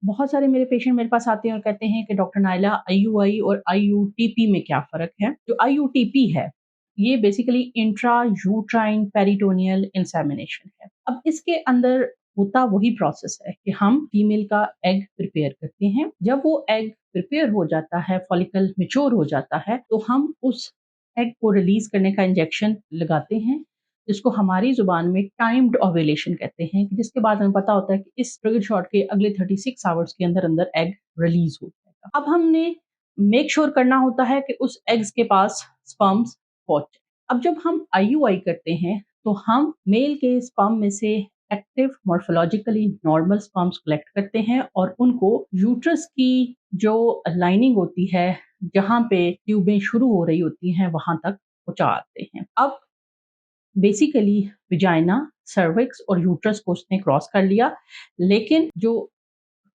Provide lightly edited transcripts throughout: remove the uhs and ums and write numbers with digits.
बहुत सारे मेरे पेशेंट मेरे पास आते हैं और कहते हैं कि डॉक्टर नाइला आईयूआई और आईयूटीपी में क्या फ़र्क है? जो आईयूटीपी है, ये basically intra uterine peritoneal insemination है। अब इसके अंदर होता वही प्रोसेस है कि हम फीमेल का एग प्रिपेयर करते हैं। जब वो एग प्रिपेयर हो जाता है, फॉलिकल मैच्योर हो जाता है, तो हम उस एग को रिलीज़ करने का इंजेक्शन लगाते हैं, जिसको हमारी ज़ुबान में टाइम्ड ओव्यूलेशन कहते हैं, जिसके बाद हमें पता होता है कि इस ट्रिगर शॉट के अगले 36 आवर्स के अंदर-अंदर एग रिलीज़ हो जाएगा। अब हमने मेक श्योर करना होता है कि उस एग्स के पास स्पर्म्स पहुँचे। अब जब हम आईयूआई करते हैं, तो हम मेल के स्पर्म में से active morphologically normal sperms collect करते हैं और उनको यूट्रस की जो लाइनिंग होती है, जहाँ पे ट्यूबें शुरू हो रही होती हैं, वहाँ तक पहुँचा आते हैं। अब बेसिकली विजाइना, सर्विक्स और यूट्रस को उसने क्रॉस कर लिया, लेकिन जो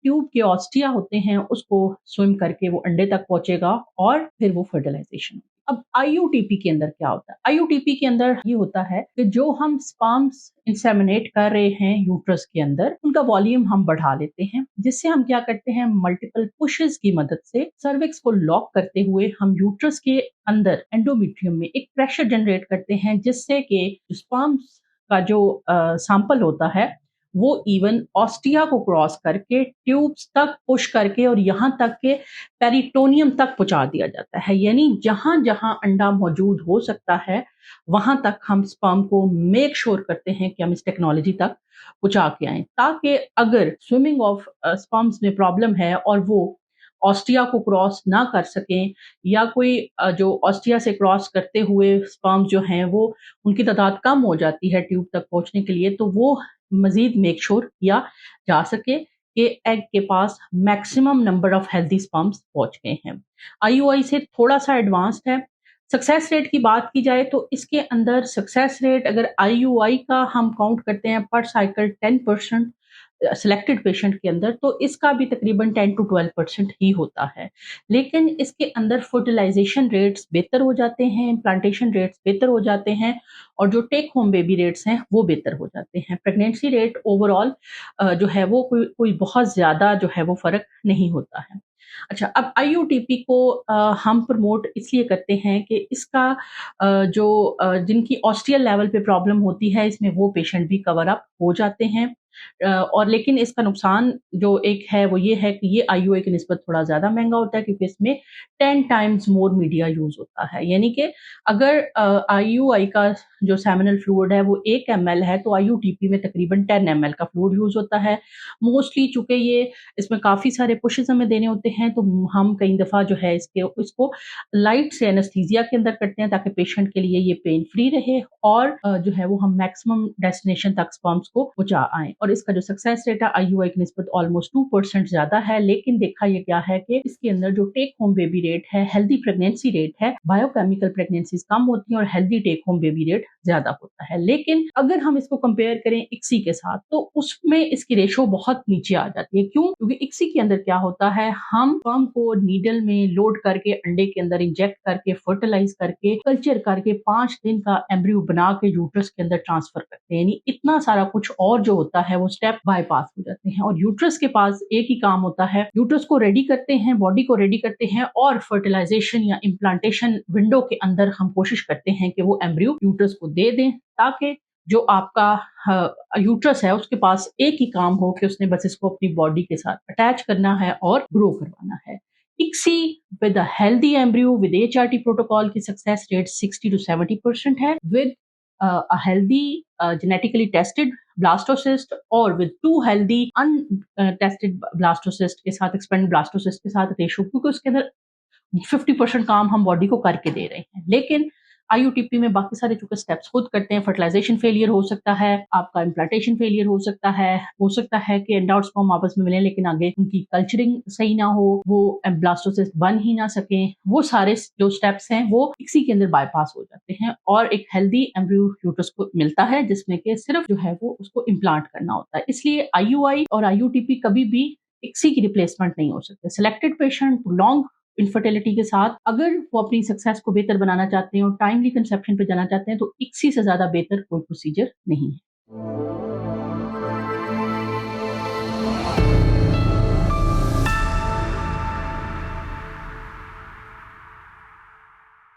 ट्यूब के ऑस्टिया होते हैं उसको स्विम करके वो अंडे तक पहुंचेगा और फिर वो फर्टिलाइजेशन। अब आईयूटीपी के अंदर क्या होता है? आईयूटीपी के अंदर ये होता है कि जो हम स्पर्म्स इंसेमिनेट कर रहे हैं यूट्रस के अंदर, उनका वॉल्यूम हम बढ़ा लेते हैं, जिससे हम क्या करते हैं, मल्टीपल पुशेस की मदद से सर्विक्स को लॉक करते हुए हम यूट्रस के अंदर एंडोमेट्रियम में एक प्रेशर जनरेट करते हैं, जिससे कि स्पर्म्स का जो सैंपल होता है वो इवन ऑस्टिया को क्रॉस करके ट्यूब्स तक पुश करके और यहाँ तक के पेरिटोनियम तक पहुंचा दिया जाता है। यानी जहां-जहां अंडा मौजूद हो सकता है, वहां तक हम स्पर्म को मेक श्योर करते हैं कि हम इस टेक्नोलॉजी तक पहुंचा के आएँ, ताकि अगर स्विमिंग ऑफ स्पर्म्स में प्रॉब्लम है और वो ऑस्टिया को क्रॉस ना कर सकें, या कोई जो ऑस्टिया से क्रॉस करते हुए स्पर्म्स जो हैं वो उनकी तादाद कम हो जाती है ट्यूब तक पहुंचने के लिए, तो वो मज़ीद मेक श्योर किया जा सके कि एग के पास maximum number of healthy sperms पहुंच गए हैं। आईयूआई से थोड़ा-सा एडवांस्ड है। सक्सेस रेट की बात की जाए तो इसके अंदर सक्सेस रेट अगर आईयूआई का हम काउंट करते हैं पर साइकिल 10% सिलेक्टेड पेशेंट के अंदर, तो इसका भी तकरीबन 10 टू 12% ही होता है। लेकिन इसके अंदर फर्टिलाइजेशन रेट्स बेहतर हो जाते हैं, इम्प्लांटेशन रेट्स बेहतर हो जाते हैं और जो टेक होम बेबी रेट्स हैं वो बेहतर हो जाते हैं। प्रेगनेंसी रेट ओवरऑल जो है वो कोई बहुत ज़्यादा जो है वो फ़र्क नहीं होता है। अच्छा, अब आईयूटीपी को हम प्रमोट इसलिए करते हैं कि इसका जो जिनकी ऑस्टियल लेवल पे प्रॉब्लम होती है, इसमें वो पेशेंट भी कवर अप हो जाते हैं। और लेकिन इसका नुकसान जो एक है वो ये है कि ये आईयूआई की निस्बत थोड़ा ज़्यादा महँगा होता है, क्योंकि इसमें 10 टाइम्स मोर मीडिया यूज़ होता है। यानी कि अगर आईयूआई का जो सेमिनल फ्लूइड है वो 1 एमएल है, तो आईयूटीपी में तकरीबन 10 एमएल का फ्लूइड यूज़ होता है। मोस्टली चूँकि ये इसमें काफ़ी सारे पुशेज़ हमें देने होते हैं, तो हम कई दफ़ा जो है इसको लाइट से एनेस्थीसिया के अंदर करते हैं, ताकि पेशेंट के लिए ये पेन फ्री रहे और जो है वो हम मैक्सिमम डेस्टिनेशन तक स्पर्म्स को पहुँचा आएँ। और इसका जो सक्सेस रेट है आईयूआई की निस्बत ऑलमोस्ट 2% ज़्यादा है, लेकिन देखा ये गया है कि इसके अंदर जो टेक होम बेबी रेट है, हेल्दी प्रेगनेंसी रेट है, बायोकेमिकल प्रेगनेंसीज़ कम होती हैं और healthy take home baby rate ज़्यादा होता है। लेकिन अगर हम इसको कंपेयर करें इक्सी के साथ, तो उसमें इसकी रेशो बहुत नीचे आ जाती है। क्यों? क्योंकि इक्सी के अंदर क्या होता है, हम स्पर्म को नीडल में लोड करके अंडे के अंदर इंजेक्ट करके फर्टिलाइज करके कल्चर करके 5 दिन का एम्ब्रियो बना के यूट्रस के अंदर ट्रांसफर करते हैं। यानी इतना सारा कुछ और जो होता है वो स्टेप बायपास हो जाते हैं और यूट्रस के पास एक ही काम होता है, यूट्रस को रेडी करते हैं, बॉडी को रेडी करते हैं और फर्टिलाइजेशन या इम्प्लांटेशन विंडो के अंदर हम कोशिश करते हैं कि वो एम्ब्रियो यूट्रस को दे दें, ताकि जो आपका यूट्रस है उसके पास एक ही काम हो कि उसने बस इसको अपनी बॉडी के साथ अटैच करना है और ग्रो करवाना है। ICSI with a healthy embryo with HRT protocol की सक्सेस रेट 60 टू 70% है। With a healthy genetically tested blastocyst और with 2 healthy untested blastocyst के साथ expanded blastocyst के साथ रेशो, क्योंकि उसके अंदर 50% काम हम बॉडी को करके दे रहे हैं। लेकिन आईयूटीपी में बाकी सारे चूंकि स्टेप्स खुद करते हैं, फर्टिलाइजेशन फेलियर हो सकता है, आपका इम्प्लांटेशन फेलियर हो सकता है कि एंड और स्पर्म आपस में मिले लेकिन आगे उनकी कल्चरिंग सही ना हो, वो ब्लास्टोसिस्ट बन ही ना सके, वो सारे जो स्टेप्स हैं वो इसी के अंदर बाईपास हो जाते हैं और एक हेल्दी एम्ब्रियो यूट्रस को मिलता है, जिसमें कि सिर्फ जो है वो उसको इम्प्लांट करना होता है। इसलिए आईयूआई और आईयूटीपी कभी भी इक्सी की रिप्लेसमेंट नहीं हो सकते। सिलेक्टेड पेशेंट लॉन्ग इनफर्टिलिटी के साथ अगर वो अपनी सक्सेस को बेहतर बनाना चाहते हैं और टाइमली कंसेप्शन पे जाना चाहते हैं, तो इक्सी से ज़्यादा बेहतर कोई प्रोसीजर नहीं है।